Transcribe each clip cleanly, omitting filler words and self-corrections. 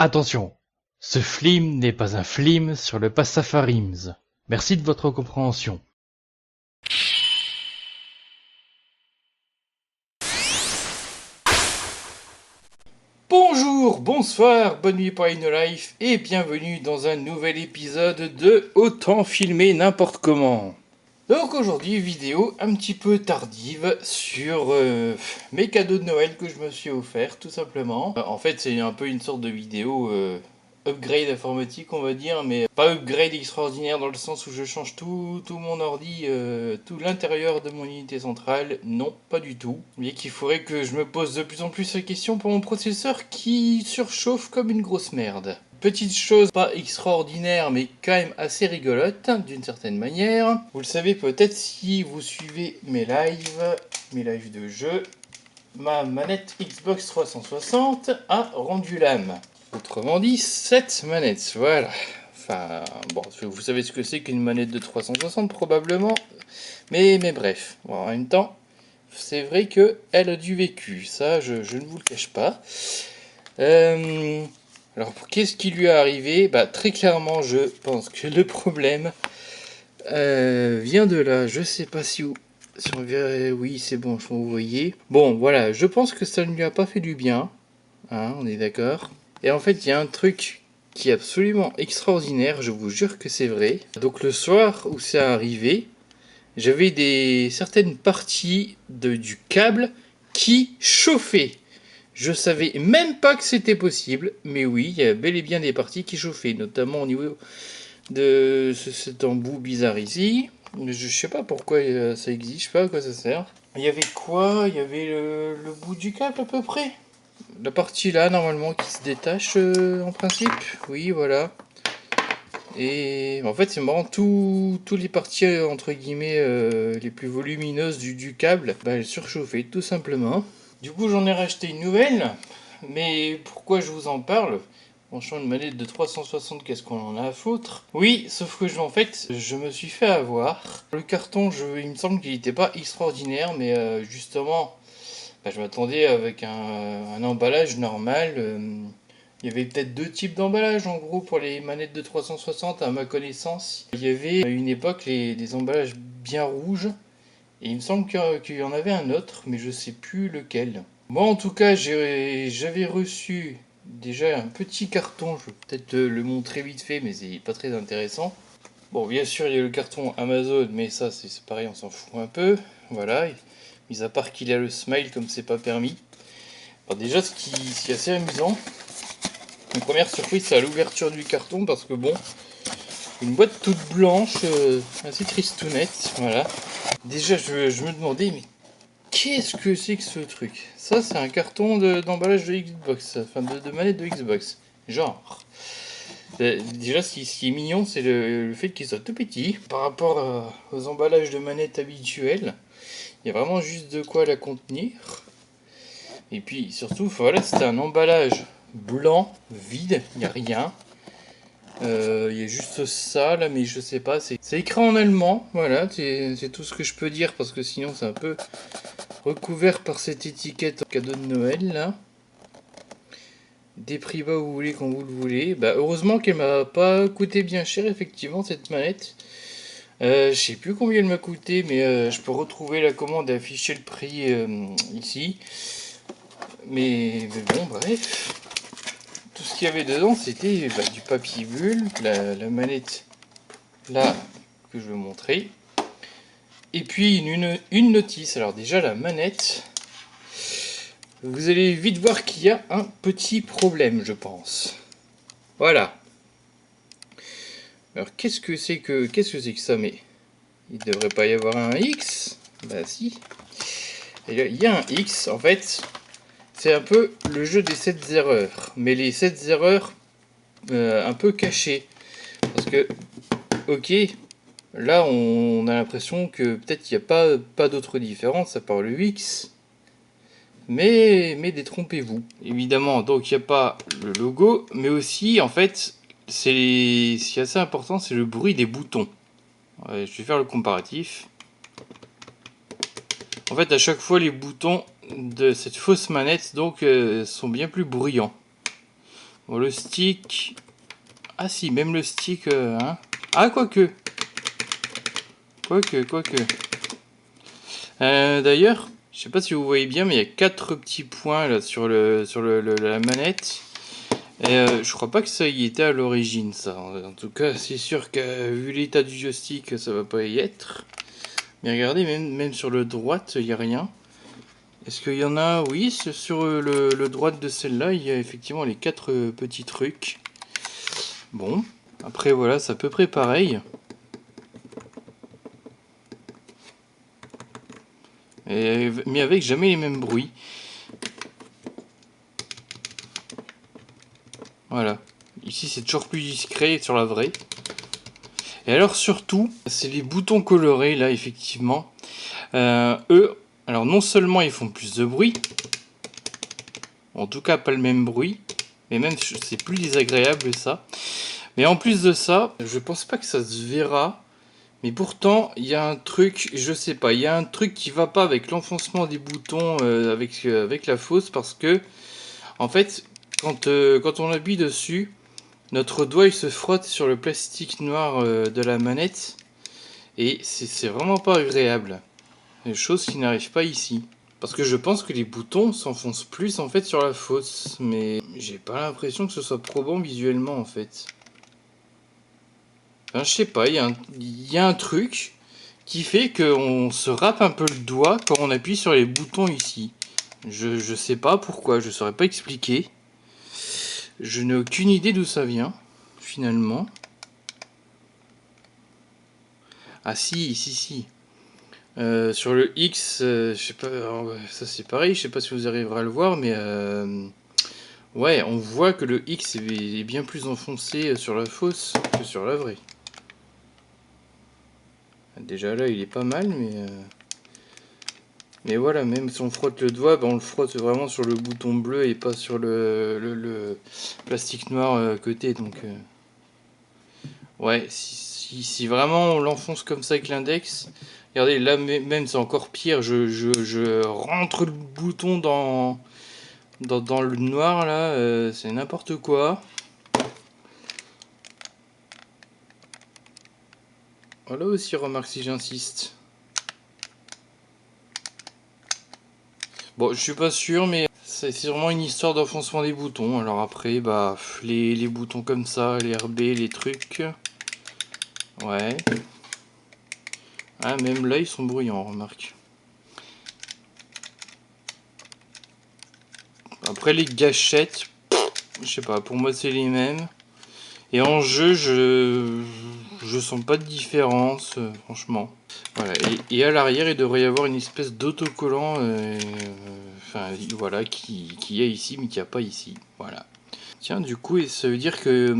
Attention, ce film n'est pas un film sur le Pastafarims. Merci de votre compréhension. Bonjour, bonsoir, bonne nuit pour No Life et bienvenue dans un nouvel épisode de Autant filmer n'importe comment. Donc aujourd'hui, vidéo un petit peu tardive sur mes cadeaux de Noël que je me suis offert tout simplement. En fait, c'est un peu une sorte de vidéo upgrade informatique, on va dire, mais pas upgrade extraordinaire dans le sens où je change tout mon ordi, tout l'intérieur de mon unité centrale. Non, pas du tout. Mais qu'il faudrait que je me pose de plus en plus la question pour mon processeur qui surchauffe comme une grosse merde. Petite chose pas extraordinaire mais quand même assez rigolote d'une certaine manière. Vous le savez peut-être si vous suivez mes lives de jeu. Ma manette Xbox 360 a rendu l'âme. Autrement dit, cette manette, voilà. Enfin, bon, vous savez ce que c'est qu'une manette de 360 probablement. Mais bref, bon, en même temps, c'est vrai qu'elle a du vécu. Ça, je ne vous le cache pas. Alors, qu'est-ce qui lui est arrivé? Bah, très clairement, je pense que le problème vient de là. Je sais pas si on verrait. Oui, c'est bon, je vous voyez. Bon, voilà, je pense que ça ne lui a pas fait du bien. Hein, on est d'accord. Et en fait, il y a un truc qui est absolument extraordinaire, je vous jure que c'est vrai. Donc, le soir où c'est arrivé, j'avais certaines parties du câble qui chauffaient. Je savais même pas que c'était possible, mais oui, il y a bel et bien des parties qui chauffaient, notamment au niveau de cet embout bizarre ici. Je sais pas pourquoi ça existe, je sais pas à quoi ça sert. Il y avait quoi? Il y avait le bout du câble à peu près. La partie là, normalement, qui se détache en principe. Oui, voilà. Et en fait, c'est marrant, tous les parties entre guillemets les plus volumineuses du câble, bah, elles surchauffaient tout simplement. Du coup, j'en ai racheté une nouvelle. Mais pourquoi je vous en parle? Franchement, une manette de 360, qu'est-ce qu'on en a à foutre? Oui, sauf que en fait, je me suis fait avoir. Le carton, il me semble qu'il n'était pas extraordinaire, mais justement, bah, je m'attendais avec un emballage normal. Il y avait peut-être deux types d'emballage en gros pour les manettes de 360 à ma connaissance. Il y avait à une époque des emballages bien rouges et il me semble qu'il y en avait un autre, mais je sais plus lequel. Moi en tout cas j'avais reçu déjà un petit carton, je vais peut-être le montrer vite fait mais c'est pas très intéressant. Bon bien sûr il y a le carton Amazon mais ça c'est pareil on s'en fout un peu. Voilà, mis à part qu'il a le smile comme c'est pas permis. Alors déjà ce qui est assez amusant, une première surprise c'est à l'ouverture du carton parce que bon, une boîte toute blanche, assez tristounette, voilà. Déjà je me demandais mais qu'est-ce que c'est que ce truc? Ça, c'est un carton d'emballage de Xbox, enfin de manette de Xbox. Genre. Déjà, ce qui est mignon, c'est le fait qu'il soit tout petit. Par rapport aux emballages de manettes habituels, il y a vraiment juste de quoi la contenir. Et puis, surtout, voilà, c'est un emballage blanc, vide, il n'y a rien. Il y a juste ça là, mais je sais pas, c'est écrit en allemand, voilà, c'est tout ce que je peux dire parce que sinon c'est un peu recouvert par cette étiquette cadeau de Noël là. Des prix bas où vous voulez quand vous le voulez. Bah heureusement qu'elle m'a pas coûté bien cher effectivement cette manette. Je sais plus combien elle m'a coûté mais je peux retrouver la commande et afficher le prix ici. Mais bon bref. Tout ce qu'il y avait dedans c'était du papier bulle, la manette là que je vais montrer. Et puis une notice. Alors déjà la manette, vous allez vite voir qu'il y a un petit problème je pense. Voilà. Alors qu'est-ce que c'est que ça? Mais il devrait pas y avoir un X? Bah si. Et là, il y a un X en fait. C'est un peu le jeu des 7 erreurs. Mais les 7 erreurs un peu cachées. Parce que, ok, là on a l'impression que peut-être il n'y a pas d'autre différence à part le X. Mais détrompez-vous. Évidemment, donc il n'y a pas le logo, mais aussi en fait, ce qui est assez important, c'est le bruit des boutons. Ouais, je vais faire le comparatif. En fait, à chaque fois, les boutons de cette fausse manette donc sont bien plus bruyants. Bon, le stick... Ah si, même le stick... hein. Ah, quoique. Quoique. D'ailleurs, je sais pas si vous voyez bien, mais il y a 4 petits points là sur la manette. Et je crois pas que ça y était à l'origine, ça. En tout cas, c'est sûr que vu l'état du joystick, ça va pas y être. Mais regardez, même sur le droite, il n'y a rien. Est-ce qu'il y en a? Oui, sur le droite de celle-là, il y a effectivement les 4 petits trucs. Bon, après voilà, c'est à peu près pareil. Mais avec jamais les mêmes bruits. Voilà. Ici, c'est toujours plus discret sur la vraie. Et alors surtout, c'est les boutons colorés là, effectivement. Eux, alors non seulement ils font plus de bruit, en tout cas pas le même bruit, mais même c'est plus désagréable ça. Mais en plus de ça, je pense pas que ça se verra. Mais pourtant, il y a un truc, je sais pas, il y a un truc qui va pas avec l'enfoncement des boutons avec la fausse parce que, en fait, quand on appuie dessus, notre doigt il se frotte sur le plastique noir de la manette et c'est vraiment pas agréable. Chose qui n'arrive pas ici. Parce que je pense que les boutons s'enfoncent plus en fait sur la fausse, mais j'ai pas l'impression que ce soit probant visuellement en fait. Enfin, je sais pas, il y a un truc qui fait qu'on se râpe un peu le doigt quand on appuie sur les boutons ici. Je sais pas pourquoi, je saurais pas expliquer. Je n'ai aucune idée d'où ça vient, finalement. Ah si. Sur le X, je sais pas, alors, ça c'est pareil, je sais pas si vous arriverez à le voir, mais ouais, on voit que le X est bien plus enfoncé sur la fausse que sur la vraie. Déjà là, il est pas mal, mais voilà, même si on frotte le doigt, on le frotte vraiment sur le bouton bleu et pas sur le plastique noir à côté. Donc, ouais, si vraiment on l'enfonce comme ça avec l'index, regardez, là même c'est encore pire. Je rentre le bouton dans le noir là, c'est n'importe quoi. Voilà aussi, remarque si j'insiste. Bon, je suis pas sûr, mais c'est vraiment une histoire d'enfoncement des boutons. Alors après, bah, les boutons comme ça, les RB, les trucs. Ouais. Ah, même là, ils sont bruyants, remarque. Après, les gâchettes, je sais pas, pour moi, c'est les mêmes. Et en jeu, je sens pas de différence, franchement. Voilà. Et à l'arrière, il devrait y avoir une espèce d'autocollant, enfin, voilà, qui est ici, mais qui n'y a pas ici. Voilà. Tiens, du coup, et ça veut dire que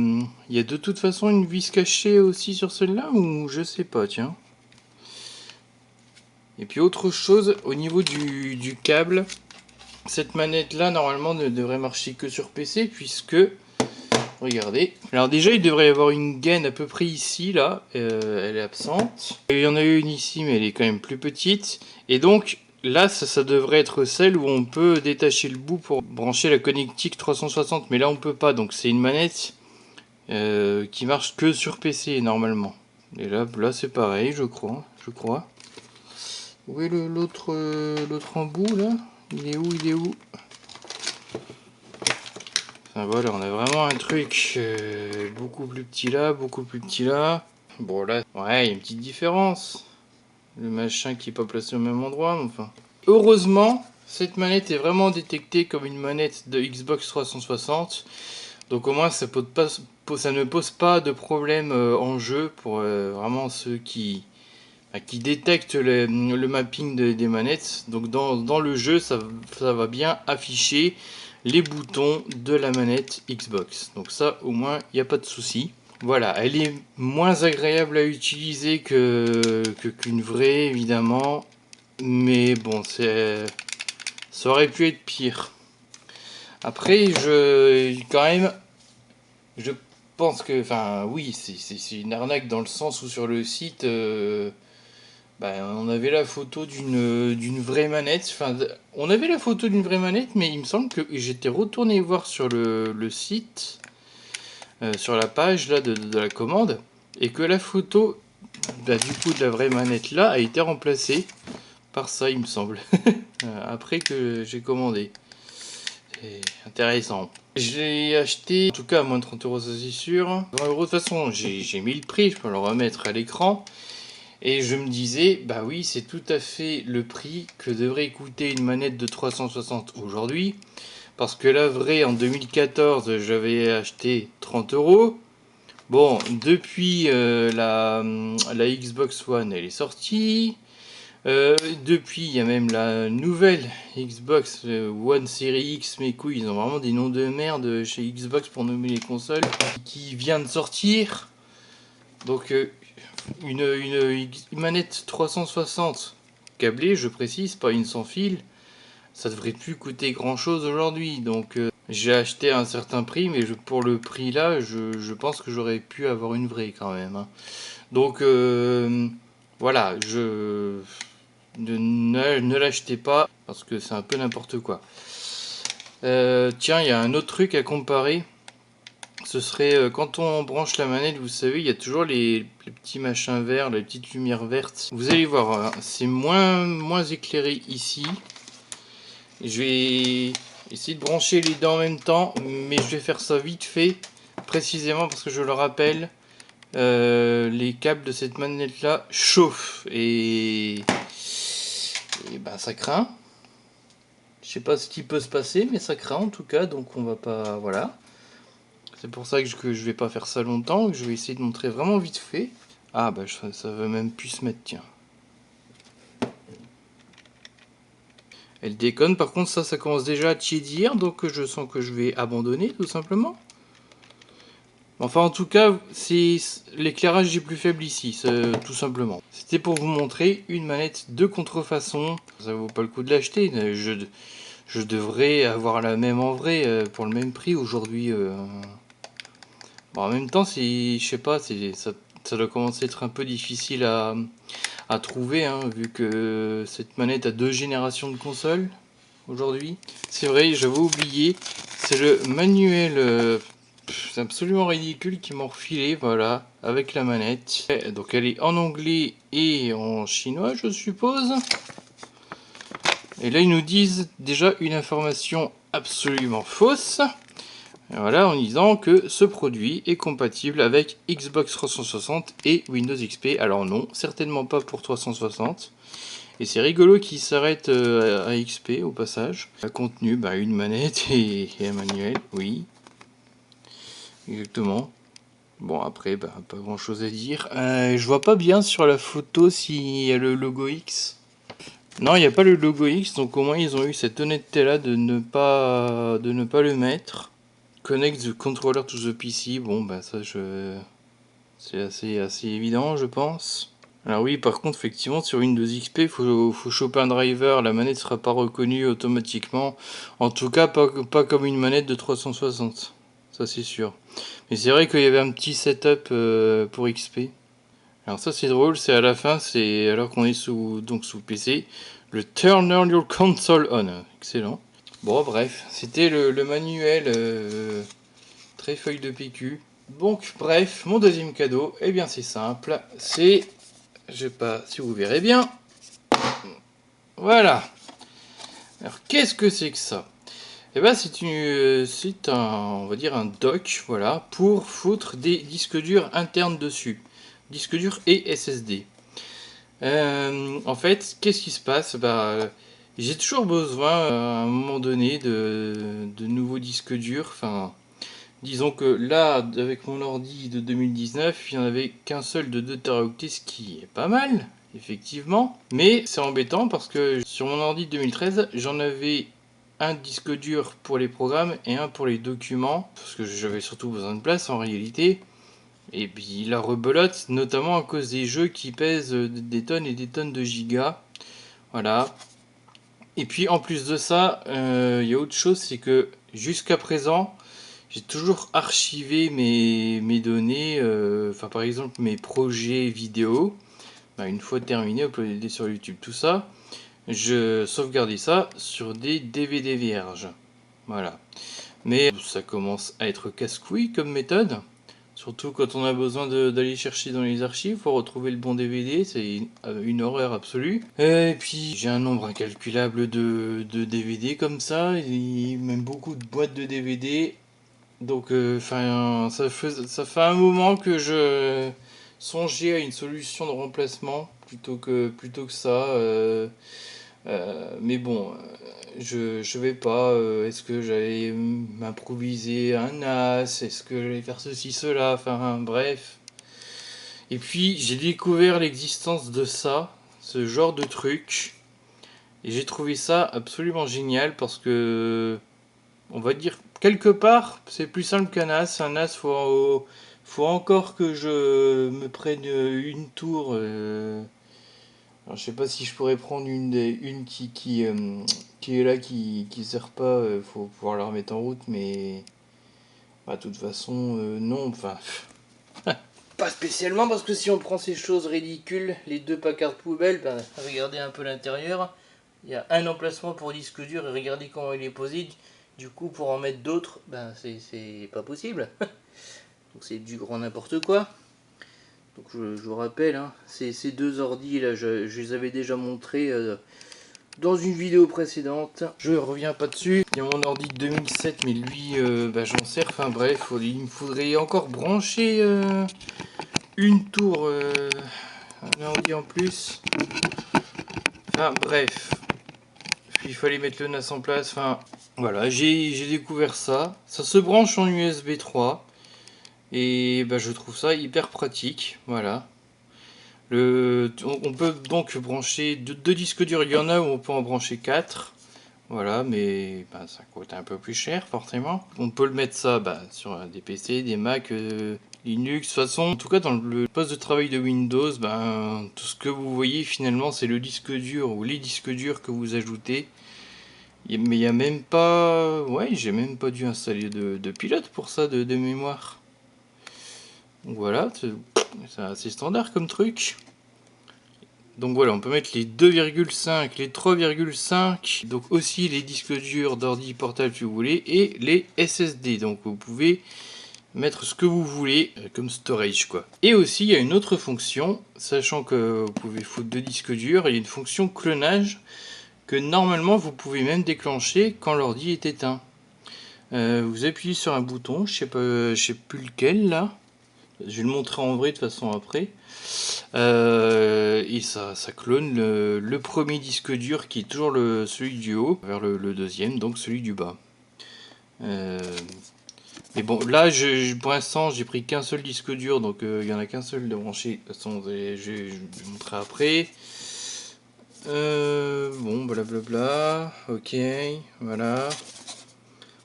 il y a de toute façon une vis cachée aussi sur celle-là, ou je sais pas, tiens. Et puis autre chose, au niveau du câble, cette manette-là, normalement, ne devrait marcher que sur PC, puisque, regardez. Alors déjà, il devrait y avoir une gaine à peu près ici, là, elle est absente. Il y en a une ici, mais elle est quand même plus petite. Et donc, là, ça devrait être celle où on peut détacher le bout pour brancher la connectique 360, mais là, on peut pas, donc c'est une manette qui marche que sur PC, normalement. Et là c'est pareil, je crois. Où est l'autre embout là? Il est où? Enfin voilà, on a vraiment un truc beaucoup plus petit là, beaucoup plus petit là. Bon là, ouais, il y a une petite différence. Le machin qui est pas placé au même endroit, mais enfin. Heureusement, cette manette est vraiment détectée comme une manette de Xbox 360. Donc au moins ça ne pose pas de problème en jeu pour vraiment ceux qui détectent le mapping des manettes. Donc dans le jeu, ça va bien afficher les boutons de la manette Xbox. Donc ça, au moins, il n'y a pas de souci. Voilà, elle est moins agréable à utiliser qu'une vraie, évidemment. Mais bon, ça aurait pu être pire. Après, quand même, je pense que, enfin, oui, c'est une arnaque dans le sens où sur le site, On avait la photo d'une vraie manette. Enfin, on avait la photo d'une vraie manette, mais il me semble que j'étais retourné voir sur le site, sur la page là de la commande, et que la photo du coup de la vraie manette là a été remplacée par ça, il me semble. Après que j'ai commandé. C'est intéressant. J'ai acheté, en tout cas à moins de 30 euros, ça c'est sûr. 20 euros de toute façon, j'ai mis le prix, je peux le remettre à l'écran. Et je me disais, bah oui, c'est tout à fait le prix que devrait coûter une manette de 360 aujourd'hui. Parce que la vraie, en 2014, j'avais acheté 30 euros. Bon, depuis la Xbox One, elle est sortie. Depuis, il y a même la nouvelle Xbox One Series X, mes couilles, ils ont vraiment des noms de merde chez Xbox pour nommer les consoles, qui vient de sortir. Donc, une manette 360 câblée, je précise, pas une sans fil, ça devrait plus coûter grand chose aujourd'hui. Donc, j'ai acheté à un certain prix, mais pour le prix là, je pense que j'aurais pu avoir une vraie quand même. Hein. Donc, voilà, ne l'achetez pas parce que c'est un peu n'importe quoi. Tiens, il y a un autre truc à comparer. Ce serait quand on branche la manette, vous savez, il y a toujours les petits machins verts, les petites lumières vertes. Vous allez voir, c'est moins éclairé ici. Je vais essayer de brancher les deux en même temps, mais je vais faire ça vite fait, précisément parce que je le rappelle, les câbles de cette manette là chauffent et ben ça craint. Je sais pas ce qui peut se passer, mais ça craint en tout cas, donc on va pas. Voilà. C'est pour ça que je vais pas faire ça longtemps, que je vais essayer de montrer vraiment vite fait. Ah bah ça veut même plus se mettre, tiens. Elle déconne, par contre ça commence déjà à tiédir, donc je sens que je vais abandonner tout simplement. Enfin en tout cas, c'est l'éclairage est plus faible ici, tout simplement. C'était pour vous montrer une manette de contrefaçon. Ça vaut pas le coup de l'acheter, je devrais avoir la même en vrai pour le même prix aujourd'hui. Bon, en même temps, je sais pas, ça doit commencer à être un peu difficile à trouver, hein, vu que cette manette a 2 générations de consoles aujourd'hui. C'est vrai, j'avais oublié, c'est le manuel, c'est absolument ridicule qu'ils m'ont refilé, voilà, avec la manette. Donc elle est en anglais et en chinois, je suppose. Et là, ils nous disent déjà une information absolument fausse. Voilà, en disant que ce produit est compatible avec Xbox 360 et Windows XP. Alors non, certainement pas pour 360. Et c'est rigolo qu'il s'arrête à XP au passage. Le contenu, une manette et un manuel, oui. Exactement. Bon après, pas grand chose à dire. Je vois pas bien sur la photo s'il y a le logo X. Non, il n'y a pas le logo X, donc au moins ils ont eu cette honnêteté là de ne pas le mettre. Connect the controller to the PC, bon ça c'est assez évident je pense. Alors oui, par contre effectivement sur Windows XP faut choper un driver, la manette sera pas reconnue automatiquement. En tout cas pas comme une manette de 360, ça c'est sûr. Mais c'est vrai qu'il y avait un petit setup pour XP. Alors ça c'est drôle, c'est à la fin, c'est alors qu'on est sous PC, le Turn on your console on, excellent. Bon bref, c'était le manuel très feuille de PQ. Donc bref, mon deuxième cadeau, eh bien c'est simple, c'est, je sais pas si vous verrez bien, voilà. Alors qu'est-ce que c'est que ça? Eh ben c'est on va dire un dock, voilà, pour foutre des disques durs internes dessus, disques durs et SSD. En fait, qu'est-ce qui se passe? J'ai toujours besoin à un moment donné de nouveaux disques durs. Enfin, disons que là, avec mon ordi de 2019, il n'y en avait qu'un seul de 2 Teraoctets, ce qui est pas mal, effectivement. Mais c'est embêtant parce que sur mon ordi de 2013, j'en avais un disque dur pour les programmes et un pour les documents, parce que j'avais surtout besoin de place en réalité. Et puis la rebelote, notamment à cause des jeux qui pèsent des tonnes et des tonnes de gigas. Voilà. Et puis en plus de ça, il y a autre chose, c'est que jusqu'à présent, j'ai toujours archivé mes données, par exemple mes projets vidéo, une fois terminé, uploadé sur YouTube, tout ça, je sauvegardais ça sur des DVD vierges. Voilà. Mais ça commence à être casse-couille comme méthode. Surtout quand on a besoin d'aller chercher dans les archives pour retrouver le bon DVD, c'est une horreur absolue. Et puis j'ai un nombre incalculable de DVD comme ça, et même beaucoup de boîtes de DVD. Donc ça fait un moment que je songeais à une solution de remplacement plutôt que ça. Mais bon, je vais pas. Est-ce que j'allais m'improviser un NAS? Est-ce que j'allais faire ceci, cela? Enfin, bref. Et puis, j'ai découvert l'existence de ça, ce genre de truc. Et j'ai trouvé ça absolument génial parce que, on va dire, quelque part, c'est plus simple qu'un NAS. Un NAS, faut encore que je me prenne une tour. Alors, je sais pas si je pourrais prendre une qui est là, qui sert pas, faut pouvoir la remettre en route, mais bah, de toute façon, non, enfin, pas spécialement, parce que si on prend ces choses ridicules, les deux pacards poubelles, ben, regardez un peu l'intérieur, il y a un emplacement pour disque dur, et regardez comment il est posé, du coup, pour en mettre d'autres, ben, c'est pas possible, donc c'est du grand n'importe quoi. Donc je vous rappelle, hein, ces deux ordi là, je les avais déjà montrés dans une vidéo précédente. Je reviens pas dessus. Il y a mon ordi de 2007, mais lui, bah, j'en sers. Enfin bref, il me faudrait encore brancher une tour, un ordi en plus. Enfin bref, puis il fallait mettre le NAS en place. Enfin voilà, j'ai découvert ça. Ça se branche en USB 3. Et bah, je trouve ça hyper pratique. Voilà. On peut donc brancher deux disques durs, il y en a où on peut en brancher 4. Voilà, mais bah, ça coûte un peu plus cher forcément. On peut le mettre ça sur des PC, des Mac, Linux. De toute façon, en tout cas dans le poste de travail de Windows, tout ce que vous voyez finalement c'est le disque dur ou les disques durs que vous ajoutez. Mais il n'y a même pas... Ouais, j'ai même pas dû installer de pilote pour ça, de mémoire. Donc voilà, c'est assez standard comme truc. Donc voilà, on peut mettre les 2,5, les 3,5, donc aussi les disques durs d'ordi portable si vous voulez, et les SSD. Donc vous pouvez mettre ce que vous voulez comme storage quoi. Et aussi il y a une autre fonction, sachant que vous pouvez foutre deux disques durs, il y a une fonction clonage que normalement vous pouvez même déclencher quand l'ordi est éteint. Vous appuyez sur un bouton, je sais plus lequel là. Je vais le montrer en vrai de toute façon après. Et ça clone le premier disque dur qui est toujours celui du haut vers le deuxième, donc celui du bas. Mais bon, là pour l'instant j'ai pris qu'un seul disque dur, donc il n'y en a qu'un seul de branché. De toute façon, je vais montrer après. Bon, blablabla. Ok, voilà.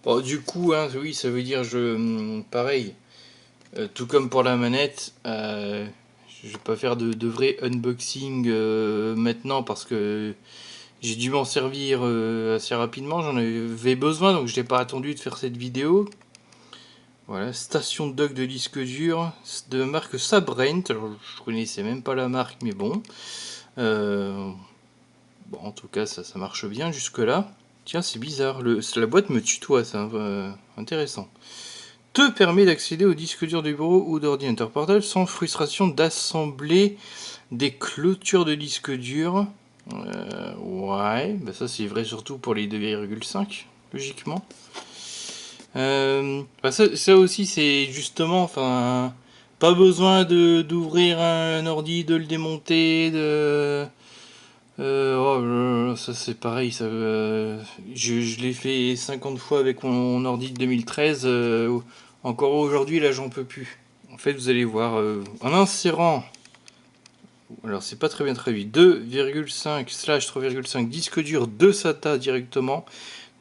Bon, du coup, hein, oui, ça veut dire pareil. Tout comme pour la manette, je vais pas faire de vrai unboxing maintenant parce que j'ai dû m'en servir assez rapidement, j'en avais besoin donc je n'ai pas attendu de faire cette vidéo. Voilà, station dock de disque dur de marque Sabrent, alors je connaissais même pas la marque mais bon. Bon en tout cas ça marche bien jusque là. Tiens c'est bizarre, la boîte me tutoie, c'est intéressant. Te permet d'accéder au disque dur du bureau ou d'ordinateur portable sans frustration d'assembler des clôtures de disque dur. Ouais, ça c'est vrai surtout pour les 2,5 logiquement. Ça aussi c'est justement, enfin, pas besoin d'ouvrir un ordi, de le démonter, ça c'est pareil, je l'ai fait 50 fois avec mon ordi de 2013, encore aujourd'hui là j'en peux plus. En fait vous allez voir, en insérant, alors c'est pas très bien traduit, 2,5/3,5 disque dur de SATA directement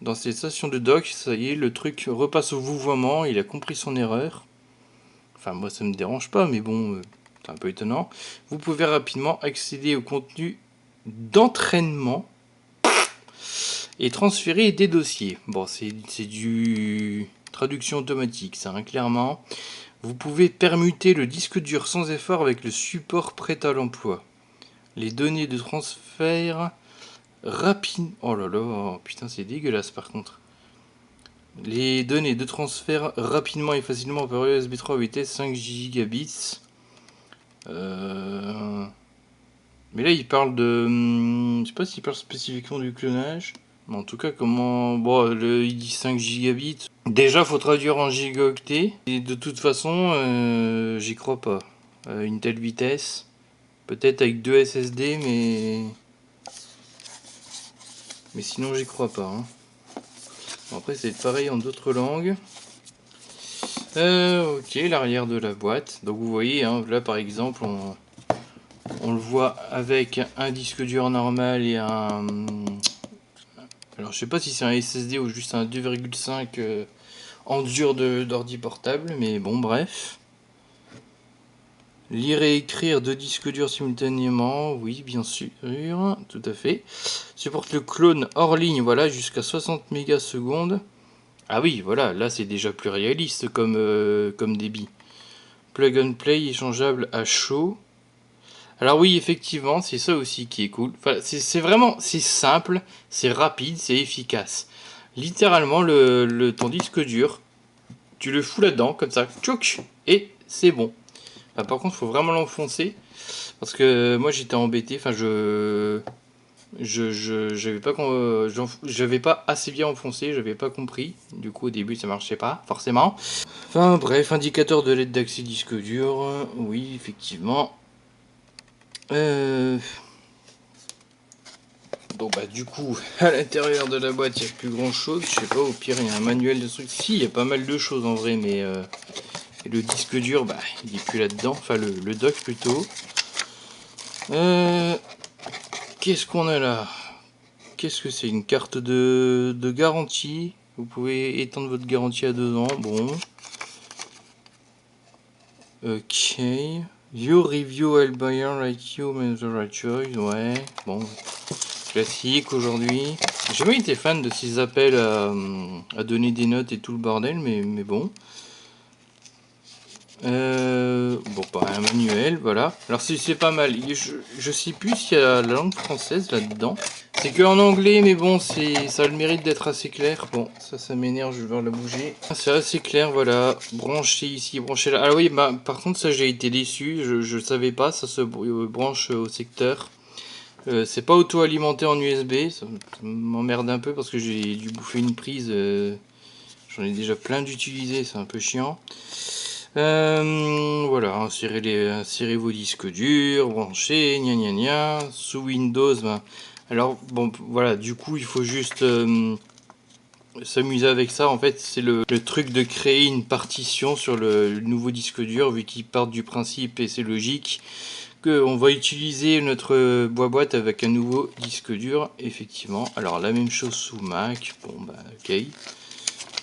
dans cette station de dock, ça y est, le truc repasse au vouvoiement, il a compris son erreur. Enfin moi ça me dérange pas, mais bon, c'est un peu étonnant. Vous pouvez rapidement accéder au contenu d'entraînement et transférer des dossiers. Bon, c'est du traduction automatique, ça, hein, clairement. Vous pouvez permuter le disque dur sans effort avec le support prêt à l'emploi. Les données de transfert rapide. Oh là là, putain, c'est dégueulasse par contre. Les données de transfert rapidement et facilement par USB 3 à vitesse 5 gigabits. Mais là, il parle de. Je sais pas s'il parle spécifiquement du clonage. Mais en tout cas, comment. Bon, il dit 5 gigabits. Déjà, faut traduire en gigaoctets. Et de toute façon, j'y crois pas. Une telle vitesse. Peut-être avec 2 SSD, mais sinon, j'y crois pas. Hein. Bon, après, c'est pareil en d'autres langues. Ok, l'arrière de la boîte. Donc, vous voyez, hein, là, par exemple, on le voit avec un disque dur normal et un. Alors, je sais pas si c'est un SSD ou juste un 2,5 en dur d'ordi portable, mais bon, bref. Lire et écrire 2 disques durs simultanément, oui, bien sûr, tout à fait. Supporte le clone hors ligne, voilà, jusqu'à 60 mégasecondes. Ah oui, voilà, là c'est déjà plus réaliste comme débit. Plug and play échangeable à chaud. Alors oui, effectivement, c'est ça aussi qui est cool. Enfin, c'est vraiment, c'est simple, c'est rapide, c'est efficace. Littéralement, ton disque dur, tu le fous là-dedans, comme ça, tchouk, et c'est bon. Enfin, par contre, il faut vraiment l'enfoncer, parce que moi j'étais embêté, enfin j'avais pas assez bien enfoncé, j'avais pas compris. Du coup, au début, ça marchait pas, forcément. Enfin bref, indicateur de l'aide d'accès disque dur, oui, effectivement. Donc bah du coup, à l'intérieur de la boîte, il n'y a plus grand chose. Je sais pas, au pire, il y a un manuel de trucs. Si, il y a pas mal de choses en vrai, mais le disque dur, bah, il est plus là-dedans. Enfin, le dock plutôt. Qu'est-ce qu'on a là? Qu'est-ce que c'est? Une carte de garantie. Vous pouvez étendre votre garantie à 2 ans. Bon. Ok. Your review will buyer like you make the right choice. Ouais. Bon. Classique aujourd'hui. J'ai jamais été fan de ces appels à donner des notes et tout le bordel, mais bon. Bon, pas un manuel, voilà. Alors c'est pas mal. Je sais plus s'il y a la langue française là-dedans. C'est que en anglais, mais bon, ça a le mérite d'être assez clair. Bon, ça m'énerve, je vais devoir la bouger. C'est assez clair, voilà. Branché ici, branché là. Ah oui, bah par contre, ça j'ai été déçu. Je savais pas, ça se branche au secteur. C'est pas auto-alimenté en USB, ça m'emmerde un peu parce que j'ai dû bouffer une prise. J'en ai déjà plein d'utilisés, c'est un peu chiant. Voilà, insérez vos disques durs, branchez, gna gna gna. Sous Windows, ben, alors bon, voilà, du coup il faut juste s'amuser avec ça. En fait, c'est le truc de créer une partition sur le nouveau disque dur, vu qu'ils partent du principe, et c'est logique, qu'on va utiliser notre boîte avec un nouveau disque dur, effectivement. Alors la même chose sous Mac, bon bah ok.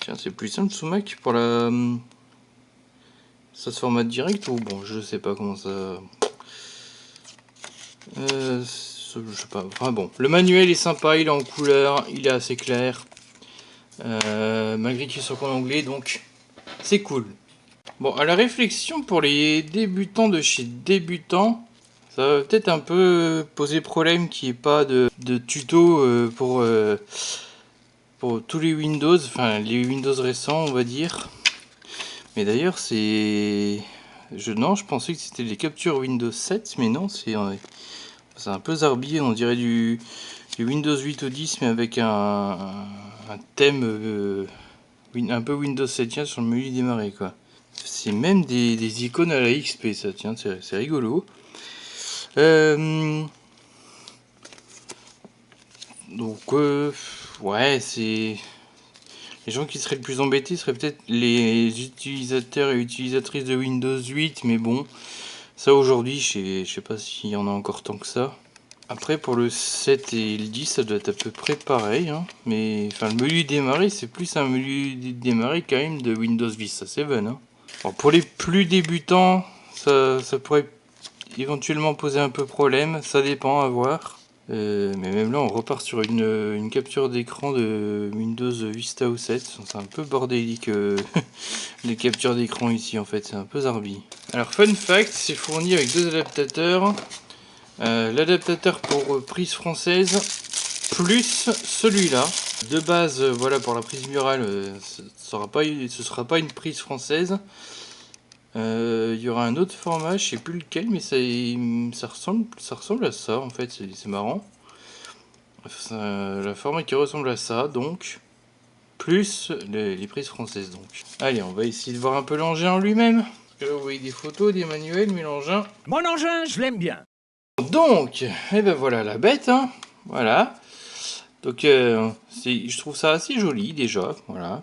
Tiens, c'est plus simple sous Mac pour la. Ça se formate direct ou bon, je sais pas comment ça. Je sais pas. Enfin bon, le manuel est sympa, il est en couleur, il est assez clair. Malgré qu'il soit qu'en anglais, donc c'est cool. Bon, à la réflexion pour les débutants de chez débutants, ça va peut-être un peu poser problème qu'il n'y ait pas de tuto pour tous les Windows, enfin les Windows récents, on va dire. Mais d'ailleurs, non, je pensais que c'était les captures Windows 7, mais non, c'est un peu zarbi, on dirait du Windows 8 au 10, mais avec un thème un peu Windows 7 tiens, sur le menu démarrer, quoi. C'est même des icônes à la XP, ça, tiens, c'est rigolo. Donc, ouais, c'est. Les gens qui seraient le plus embêtés seraient peut-être les utilisateurs et utilisatrices de Windows 8, mais bon, ça aujourd'hui, je sais pas s'il y en a encore tant que ça. Après, pour le 7 et le 10, ça doit être à peu près pareil, hein. Mais enfin, le menu démarrer, c'est plus un menu démarrer quand même de Windows Vista 7. Hein. Bon, pour les plus débutants, ça pourrait éventuellement poser un peu problème, ça dépend à voir. Mais même là, on repart sur une capture d'écran de Windows Vista ou 7. C'est un peu bordélique les captures d'écran ici, en fait, c'est un peu zarbi. Alors, fun fact, c'est fourni avec 2 adaptateurs. L'adaptateur pour prise française, plus celui-là. De base, voilà, pour la prise murale, ce sera pas une prise française. Il y aura un autre format, je sais plus lequel, mais ça ressemble à ça en fait, c'est marrant. La forme qui ressemble à ça, donc, plus les prises françaises, donc. Allez, on va essayer de voir un peu l'engin en lui-même. Parce que là, vous voyez des photos, des manuels, mais l'engin... Mon engin, je l'aime bien. Donc, et ben voilà la bête, hein. Voilà. Donc, je trouve ça assez joli, déjà, voilà.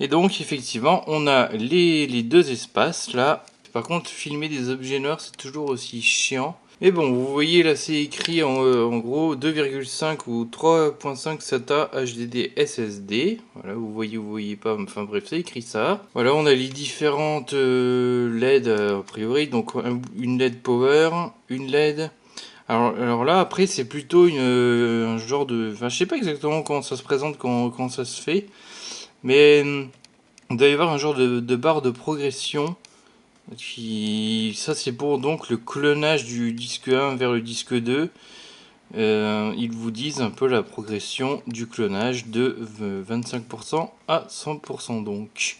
Et donc, effectivement, on a les deux espaces, là. Par contre, filmer des objets noirs, c'est toujours aussi chiant. Mais bon, vous voyez là, c'est écrit en gros 2,5 ou 3.5 SATA HDD SSD. Voilà, vous voyez pas, enfin bref, c'est écrit ça. Voilà, on a les différentes LED a priori. Donc, une LED Power, une LED. Alors là, après, c'est plutôt un genre de... Enfin, je sais pas exactement comment ça se présente, comment ça se fait. Mais il doit y avoir un genre de barre de progression. Ça, c'est pour donc le clonage du disque 1 vers le disque 2. Ils vous disent un peu la progression du clonage de 25% à 100% donc.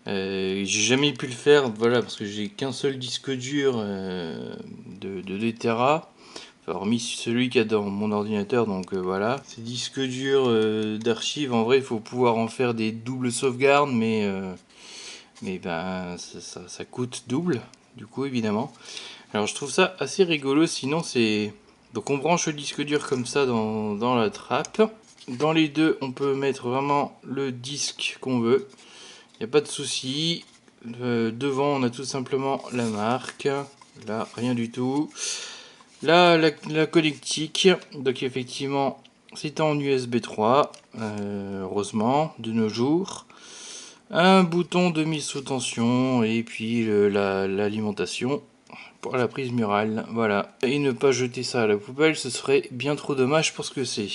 J'ai jamais pu le faire, voilà, parce que j'ai qu'un seul disque dur de 2 Tera. Hormis celui qu'il y a dans mon ordinateur, donc voilà. Ces disques durs d'archives, en vrai, il faut pouvoir en faire des doubles sauvegardes, mais ben, ça coûte double, du coup, évidemment. Alors, je trouve ça assez rigolo, sinon c'est... Donc, on branche le disque dur comme ça dans la trappe. Dans les deux, on peut mettre vraiment le disque qu'on veut. Il n'y a pas de souci. Devant, on a tout simplement la marque. Là, rien du tout. Là, la connectique, donc effectivement, c'est en USB 3, heureusement, de nos jours. Un bouton de mise sous tension, et puis l'alimentation pour la prise murale, voilà. Et ne pas jeter ça à la poubelle, ce serait bien trop dommage pour ce que c'est.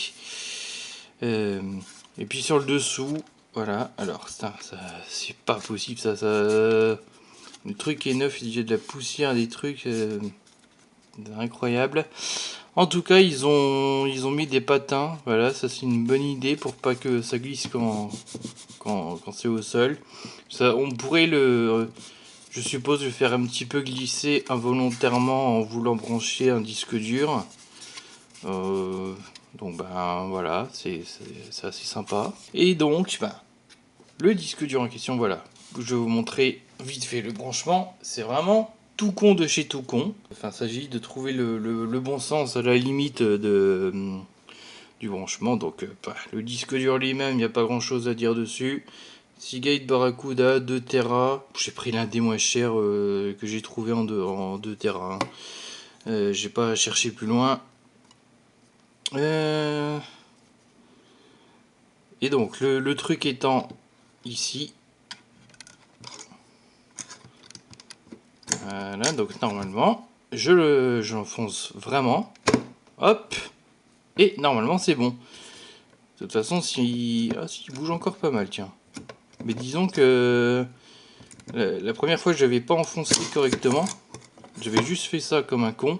Et puis sur le dessous, voilà, alors ça c'est pas possible, le truc est neuf, il y a de la poussière, des trucs... incroyable. En tout cas, ils ont mis des patins. Voilà, ça c'est une bonne idée pour pas que ça glisse quand c'est au sol. Ça, on pourrait je suppose, le faire un petit peu glisser involontairement en voulant brancher un disque dur. Donc ben voilà, c'est assez sympa. Et donc, ben, le disque dur en question, voilà. Je vais vous montrer vite fait le branchement. C'est vraiment tout con de chez tout con. Enfin, il s'agit de trouver le bon sens à la limite du branchement. Donc, le disque dur lui-même, il n'y a pas grand chose à dire dessus. Seagate Barracuda 2 Tera. J'ai pris l'un des moins chers que j'ai trouvé en 2 Tera. J'ai pas cherché plus loin. Et donc, le truc étant ici. Voilà, donc normalement, j'enfonce vraiment. Hop. Et normalement, c'est bon. De toute façon, s'il bouge encore pas mal, tiens. Mais disons que la première fois, je n'avais pas enfoncé correctement. J'avais juste fait ça comme un con.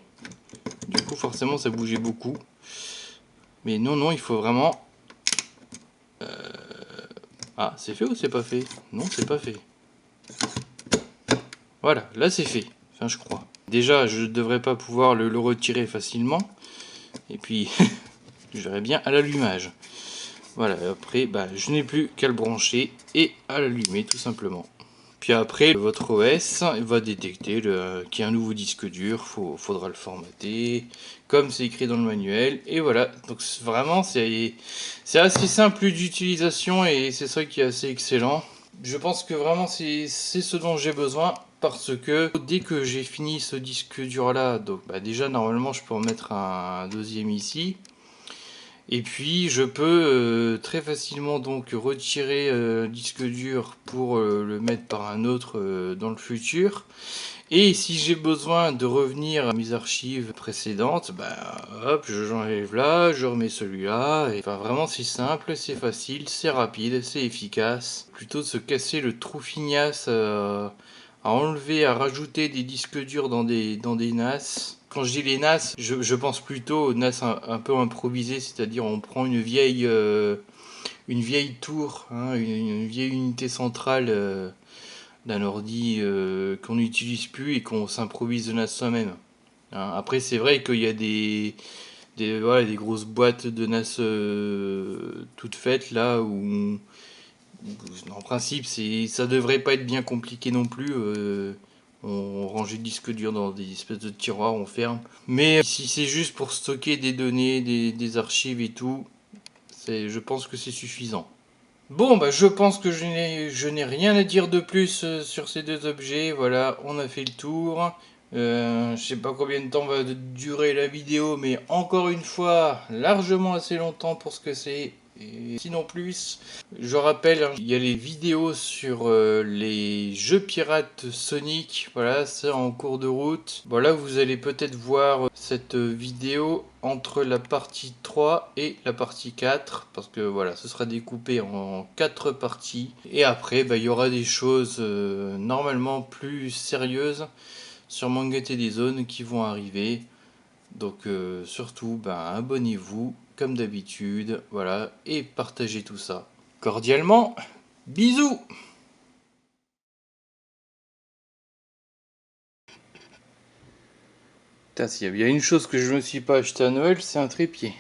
Du coup, forcément, ça bougeait beaucoup. Mais non, il faut vraiment... Ah, c'est fait ou c'est pas fait? Non, c'est pas fait. Voilà, là c'est fait. Enfin, je crois. Déjà, je devrais pas pouvoir le retirer facilement. Et puis, je verrai bien à l'allumage. Voilà, après, bah, je n'ai plus qu'à le brancher et à l'allumer tout simplement. Puis après, votre OS va détecter qu'il y a un nouveau disque dur, faudra le formater, comme c'est écrit dans le manuel. Et voilà, donc vraiment, c'est assez simple d'utilisation et c'est ça qui est assez excellent. Je pense que vraiment, c'est ce dont j'ai besoin. Parce que dès que j'ai fini ce disque dur là, donc bah, déjà normalement je peux en mettre un deuxième ici. Et puis je peux très facilement donc retirer le disque dur pour le mettre par un autre dans le futur. Et si j'ai besoin de revenir à mes archives précédentes, bah hop, j'enlève là, je remets celui-là. Et enfin vraiment c'est simple, c'est facile, c'est rapide, c'est efficace. Plutôt de se casser le trou fignace à enlever, à rajouter des disques durs dans des NAS. Quand je dis les NAS, je pense plutôt aux NAS un peu improvisées, c'est-à-dire on prend une vieille tour, hein, une vieille unité centrale d'un ordi qu'on n'utilise plus et qu'on s'improvise de NAS soi-même. Hein. Après, c'est vrai qu'il y a voilà, des grosses boîtes de NAS toutes faites là où en principe ça devrait pas être bien compliqué non plus. On range les disques durs dans des espèces de tiroirs, on ferme. Mais si c'est juste pour stocker des données, des archives et tout, je pense que c'est suffisant. Bon, bah, je pense que je n'ai rien à dire de plus sur ces deux objets. Voilà, on a fait le tour. Je sais pas combien de temps va durer la vidéo, mais encore une fois, largement assez longtemps pour ce que c'est. Et sinon plus, je rappelle, hein, il y a les vidéos sur les jeux pirates Sonic, voilà, c'est en cours de route. Voilà, vous allez peut-être voir cette vidéo entre la partie 3 et la partie 4, parce que voilà, ce sera découpé en 4 parties. Et après, bah, il y aura des choses normalement plus sérieuses sur Manga des zones qui vont arriver. Donc surtout, bah, abonnez-vous comme d'habitude, voilà, et partagez tout ça. Cordialement, bisous. Putain, s'il y a bien une chose que je me suis pas acheté à Noël, c'est un trépied.